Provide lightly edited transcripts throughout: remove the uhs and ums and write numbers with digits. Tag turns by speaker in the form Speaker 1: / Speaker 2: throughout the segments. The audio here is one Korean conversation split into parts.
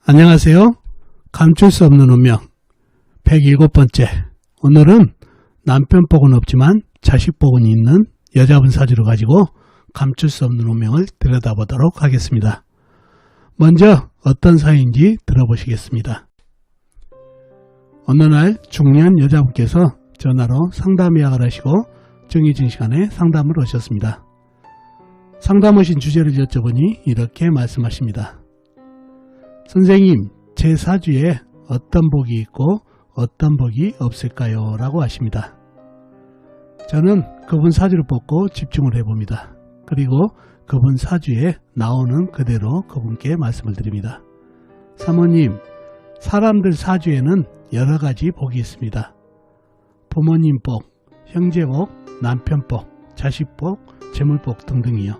Speaker 1: 안녕하세요. 감출 수 없는 운명 107번째. 오늘은 남편 복은 없지만 자식 복은 있는 여자분 사주를 가지고 감출 수 없는 운명을 들여다보도록 하겠습니다. 먼저 어떤 사연인지 들어보시겠습니다. 어느 날 중년 여자분께서 전화로 상담 예약을 하시고 정해진 시간에 상담을 오셨습니다. 상담 오신 주제를 여쭤보니 이렇게 말씀하십니다. 선생님, 제 사주에 어떤 복이 있고 어떤 복이 없을까요? 라고 하십니다. 저는 그분 사주를 뽑고 집중을 해봅니다. 그리고 그분 사주에 나오는 그대로 그분께 말씀을 드립니다. 사모님, 사람들 사주에는 여러 가지 복이 있습니다. 부모님 복, 형제 복, 남편 복, 자식 복, 재물 복 등등이요.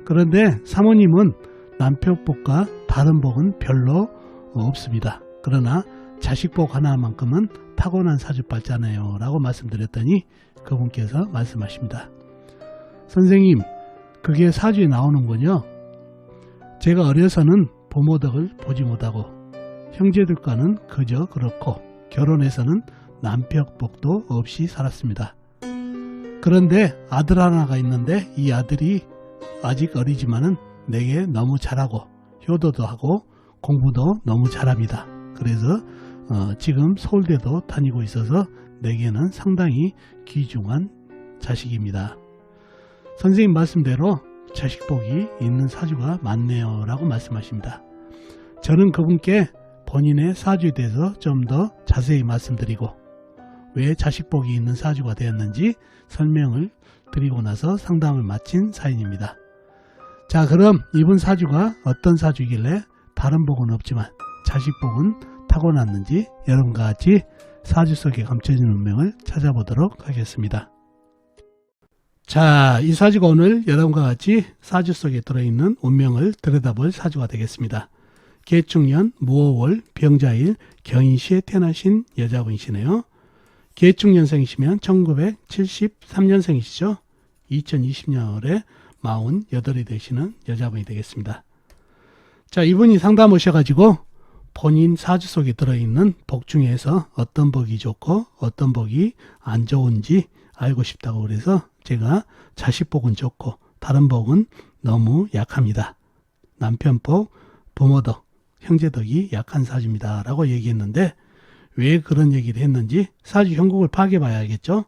Speaker 1: 그런데 사모님은 남편 복과 다른 복은 별로 없습니다. 그러나 자식 복 하나만큼은 타고난 사주팔자네요 라고 말씀드렸더니 그분께서 말씀하십니다. 선생님, 그게 사주에 나오는군요. 제가 어려서는 부모 덕을 보지 못하고 형제들과는 그저 그렇고 결혼해서는 남편 복도 없이 살았습니다. 그런데 아들 하나가 있는데 이 아들이 아직 어리지만은 내게 너무 잘하고 효도도 하고 공부도 너무 잘합니다. 그래서 지금 서울대도 다니고 있어서 내게는 상당히 귀중한 자식입니다. 선생님 말씀대로 자식복이 있는 사주가 많네요 라고 말씀하십니다. 저는 그분께 본인의 사주에 대해서 좀 더 자세히 말씀드리고 왜 자식복이 있는 사주가 되었는지 설명을 드리고 나서 상담을 마친 사연입니다. 자, 그럼 이분 사주가 어떤 사주이길래 다른 복은 없지만 자식 복은 타고났는지 여러분과 같이 사주 속에 감춰진 운명을 찾아보도록 하겠습니다. 자, 이 사주가 오늘 여러분과 같이 사주 속에 들어있는 운명을 들여다볼 사주가 되겠습니다. 계축년 무오월 병자일 경인시에 태어나신 여자분이시네요. 계축년생이시면 1973년생이시죠. 2020년에 48이 되시는 여자분이 되겠습니다. 자, 이분이 상담 오셔가지고 본인 사주 속에 들어있는 복 중에서 어떤 복이 좋고 어떤 복이 안 좋은지 알고 싶다고 그래서 제가 자식 복은 좋고 다른 복은 너무 약합니다. 남편 복, 부모 덕, 형제 덕이 약한 사주입니다 라고 얘기했는데 왜 그런 얘기를 했는지 사주 형국을 파악해 봐야겠죠.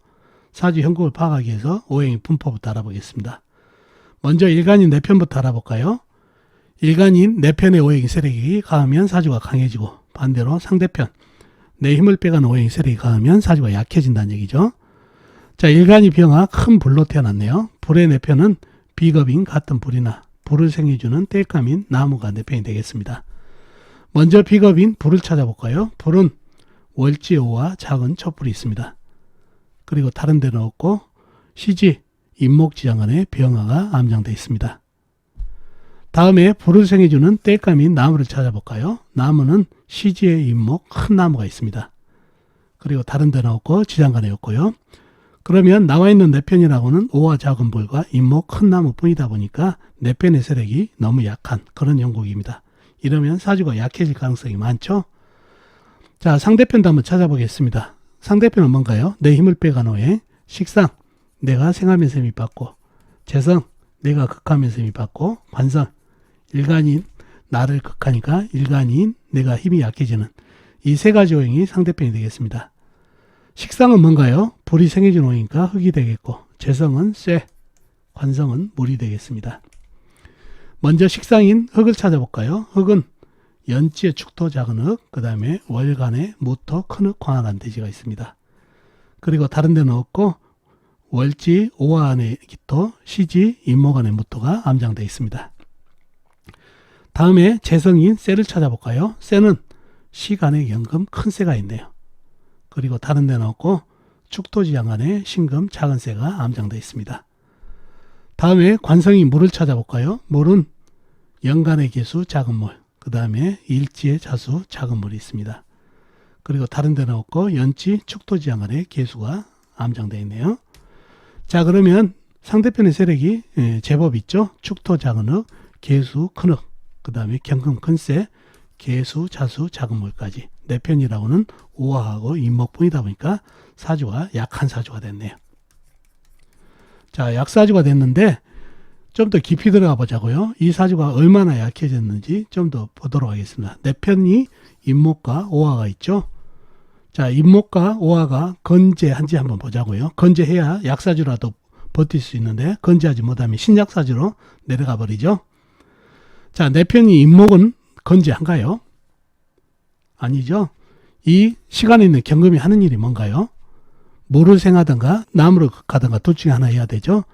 Speaker 1: 사주 형국을 파악하기 위해서 오행의 분포부터 알아보겠습니다. 먼저 일간인 내 편부터 알아볼까요? 일간인 내 편의 오행의 세력이 강하면 사주가 강해지고 반대로 상대편 내 힘을 빼가는 오행의 세력이 강하면 사주가 약해진다는 얘기죠. 자, 일간이 병화 큰 불로 태어났네요. 불의 내 편은 비겁인 같은 불이나 불을 생겨주는 땔감인 나무가 내 편이 되겠습니다. 먼저 비겁인 불을 찾아볼까요? 불은 월지오와 작은 촛불이 있습니다. 그리고 다른 데는 없고 시지 임목지장간에 병화가 암장되어 있습니다. 다음에 불을 생해주는 땔감인 나무를 찾아볼까요? 나무는 시지의 임목 큰 나무가 있습니다. 그리고 다른 데는 없고 지장간에 없고요. 그러면 나와 있는 내 편이라고는 오와 작은 불과 임목 큰 나무뿐이다 보니까 내 편의 세력이 너무 약한 그런 형국입니다. 이러면 사주가 약해질 가능성이 많죠. 자, 상대편도 한번 찾아보겠습니다. 상대편은 뭔가요? 내 힘을 빼간 오행, 식상 내가 생하면서 힘이 받고, 재성 내가 극하면서 힘이 받고, 관성 일간인 나를 극하니까 일간인 내가 힘이 약해지는 이 세 가지 오행이 상대편이 되겠습니다. 식상은 뭔가요? 불이 생겨진 오행이니까 흙이 되겠고, 재성은 쇠, 관성은 물이 되겠습니다. 먼저 식상인 흙을 찾아볼까요? 흙은 연지의 축토 작은 흙, 그 다음에 월간에 무토 큰 흙 광활한 대지가 있습니다. 그리고 다른 데는 없고 월지 오화 안에 기토, 시지 임목 안에 무토가 암장되어 있습니다. 다음에 재성인 쇠를 찾아볼까요? 쇠는 시간에 연금 큰 쇠가 있네요. 그리고 다른 데는 없고 축토지장 안에 신금 작은 쇠가 암장되어 있습니다. 다음에 관성인 물을 찾아볼까요? 물은 연간의 개수 작은 물, 그 다음에 일지의 자수 작은 물이 있습니다. 그리고 다른 데는 없고 연지 축토지장 안에 개수가 암장되어 있네요. 자, 그러면 상대편의 세력이 제법 있죠. 축토 작은 흙, 개수 큰 흙, 그 다음에 경금 큰세, 계수, 자수, 작은 물까지 네 편이라고는 오화하고 임목뿐이다 보니까 사주가 약한 사주가 됐네요. 자, 약사주가 됐는데 좀 더 깊이 들어가 보자고요. 이 사주가 얼마나 약해졌는지 좀 더 보도록 하겠습니다. 네 편이 임목과 오화가 있죠. 자, 임목과 오화가 건재한지 한번 보자고요. 건재해야 약사주라도 버틸 수 있는데 건재하지 못하면 신약사주로 내려가 버리죠. 자, 네 편이 임목은 건재한가요? 아니죠. 이 시간에 있는 경금이 하는 일이 뭔가요? 물을 생하든가 나무를 가든가 둘 중에 하나 해야 되죠.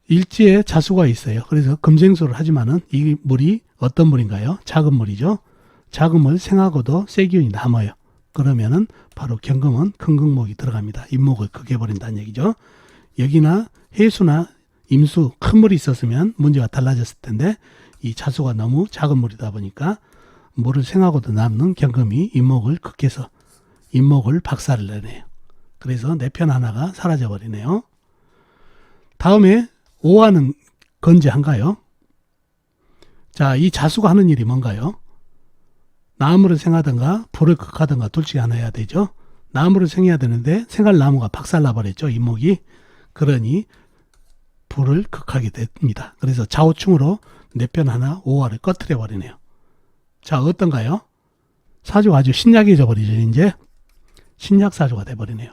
Speaker 1: 일지에 자수가 있어요. 그래서 금생수를 하지만은 이 물이 어떤 물인가요? 작은 물이죠. 작은 물 생하고도 쇠기운이 남아요. 그러면은 바로 경금은 큰 금목이 들어갑니다. 임목을 크게 버린다는 얘기죠. 여기나 해수나 임수 큰 물이 있었으면 문제가 달라졌을 텐데 이 자수가 너무 작은 물이다 보니까 물을 생하고도 남는 경금이 임목을 극해서 임목을 박살을 내네요. 그래서 내 편 하나가 사라져 버리네요. 다음에 오화는 건재한가요? 자, 이 자수가 하는 일이 뭔가요? 나무를 생하든가 불을 극하든가 둘 중에 하나 해야 되죠. 나무를 생해야 되는데 생할 나무가 박살나 버렸죠. 임목이. 그러니 불을 극하게 됩니다. 그래서 좌우충으로 내 편 하나 오화를 꺼트려 버리네요. 자, 어떤가요? 사주가 아주 신약해져 버리죠. 이제 신약사주가 돼버리네요.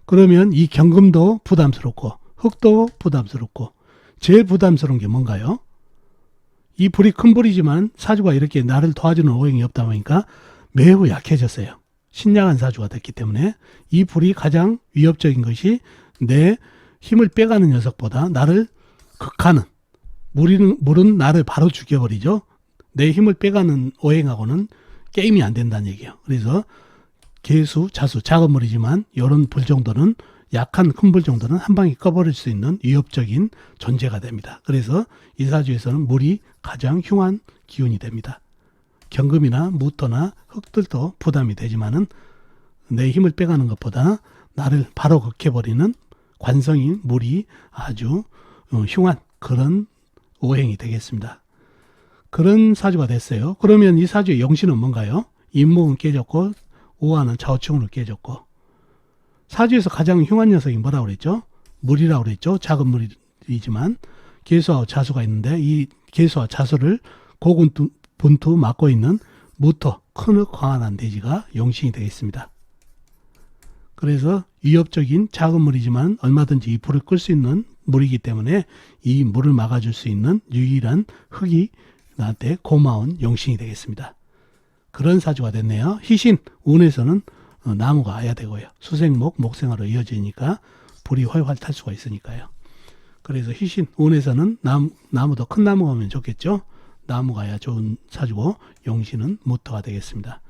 Speaker 1: 그러면 이 경금도 부담스럽고 흙도 부담스럽고 제일 부담스러운 게 뭔가요? 이 불이 큰 불이지만 사주가 이렇게 나를 도와주는 오행이 없다 보니까 매우 약해졌어요. 신약한 사주가 됐기 때문에 이 불이 가장 위협적인 것이 내 힘을 빼가는 녀석보다 나를 극하는 물은 나를 바로 죽여버리죠. 내 힘을 빼가는 오행하고는 게임이 안 된다는 얘기예요. 그래서 계수, 자수, 작은 물이지만 이런 불 정도는 약한 큰 불 정도는 한 방에 꺼버릴 수 있는 위협적인 존재가 됩니다. 그래서 이 사주에서는 물이 가장 흉한 기운이 됩니다. 경금이나 무토나 흙들도 부담이 되지만은 내 힘을 빼가는 것보다 나를 바로 극해버리는 관성인 물이 아주 흉한 그런 오행이 되겠습니다. 그런 사주가 됐어요. 그러면 이 사주의 영신은 뭔가요? 임목은 깨졌고 오화는 좌우충으로 깨졌고 사주에서 가장 흉한 녀석이 뭐라고 그랬죠? 물이라고 그랬죠. 작은 물이지만 계수와 자수가 있는데 이 계수와 자수를 고군분투 맡고 있는 무토 큰흙 광활한 대지가 용신이 되겠습니다. 그래서 위협적인 작은 물이지만 얼마든지 이 불을 끌 수 있는 물이기 때문에 이 물을 막아줄 수 있는 유일한 흙이 나한테 고마운 용신이 되겠습니다. 그런 사주가 됐네요. 희신, 운에서는 나무가 와야 되고요. 수생목, 목생화로 이어지니까 불이 훨훨 탈 수가 있으니까요. 그래서 희신, 운에서는 나무도 큰 나무가 오면 좋겠죠. 나무가 와야 좋은 사주고 용신은 무토가 되겠습니다.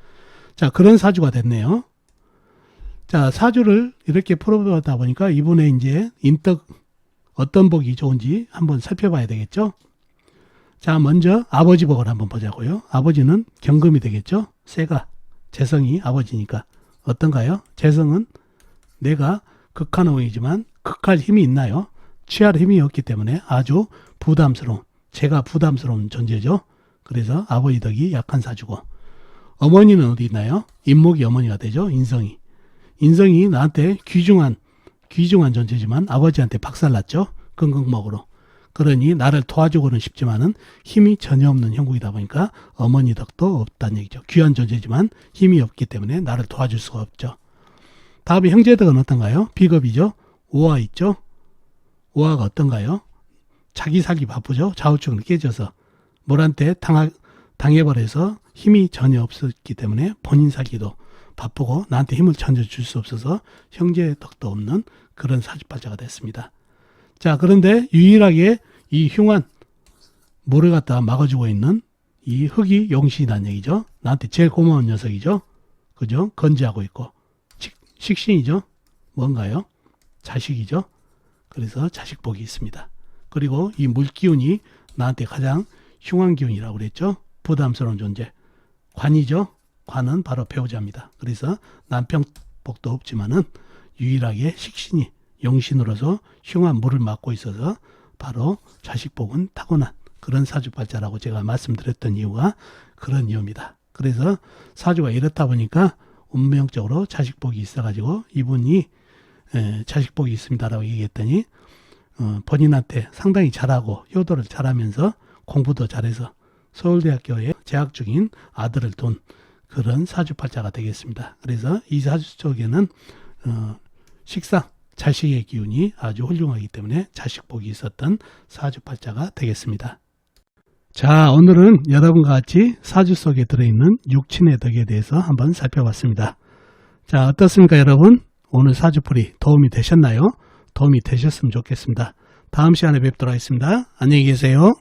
Speaker 1: 자, 그런 사주가 됐네요. 자, 사주를 이렇게 풀어보다 보니까 이분의 이제 인덕 어떤 복이 좋은지 한번 살펴봐야 되겠죠. 자, 먼저 아버지 복을 한번 보자고요. 아버지는 경금이 되겠죠. 새가 재성이 아버지니까 어떤가요? 재성은 내가 극한 오행이지만 극할 힘이 있나요? 취할 힘이 없기 때문에 아주 부담스러운, 제가 부담스러운 존재죠. 그래서 아버지 덕이 약한 사주고, 어머니는 어디 있나요? 인목이 어머니가 되죠. 인성이. 인성이 나한테 귀중한 존재지만 아버지한테 박살났죠. 건강목으로. 그러니 나를 도와주고는 싶지만은 힘이 전혀 없는 형국이다 보니까 어머니 덕도 없다는 얘기죠. 귀한 존재지만 힘이 없기 때문에 나를 도와줄 수가 없죠. 다음에 형제 덕은 어떤가요? 비겁이죠. 오화 있죠. 오화가 어떤가요? 자기 살기 바쁘죠. 좌우충을 깨져서 물한테 당해버려서 힘이 전혀 없었기 때문에 본인 살기도 바쁘고 나한테 힘을 전혀 줄 수 없어서 형제 덕도 없는 그런 사주팔자가 됐습니다. 자, 그런데 유일하게 이 흉한 물을 갖다 막아주고 있는 이 흙이 용신이라는 얘기죠. 나한테 제일 고마운 녀석이죠. 그죠? 건재하고 있고. 식신이죠. 뭔가요? 자식이죠. 그래서 자식복이 있습니다. 그리고 이 물기운이 나한테 가장 흉한 기운이라고 그랬죠. 부담스러운 존재. 관이죠. 관은 바로 배우자입니다. 그래서 남편복도 없지만은 유일하게 식신이 용신으로서 흉한 물을 막고 있어서 바로 자식복은 타고난 그런 사주팔자라고 제가 말씀드렸던 이유가 그런 이유입니다. 그래서 사주가 이렇다 보니까 운명적으로 자식복이 있어가지고 이분이 자식복이 있습니다라고 얘기했더니 본인한테 상당히 잘하고 효도를 잘하면서 공부도 잘해서 서울대학교에 재학 중인 아들을 둔 그런 사주팔자가 되겠습니다. 그래서 이 사주 쪽에는 식상 자식의 기운이 아주 훌륭하기 때문에 자식복이 있었던 사주팔자가 되겠습니다. 자, 오늘은 여러분과 같이 사주 속에 들어있는 육친의 덕에 대해서 한번 살펴봤습니다. 자, 어떻습니까 여러분? 오늘 사주풀이 도움이 되셨나요? 도움이 되셨으면 좋겠습니다. 다음 시간에 뵙도록 하겠습니다. 안녕히 계세요.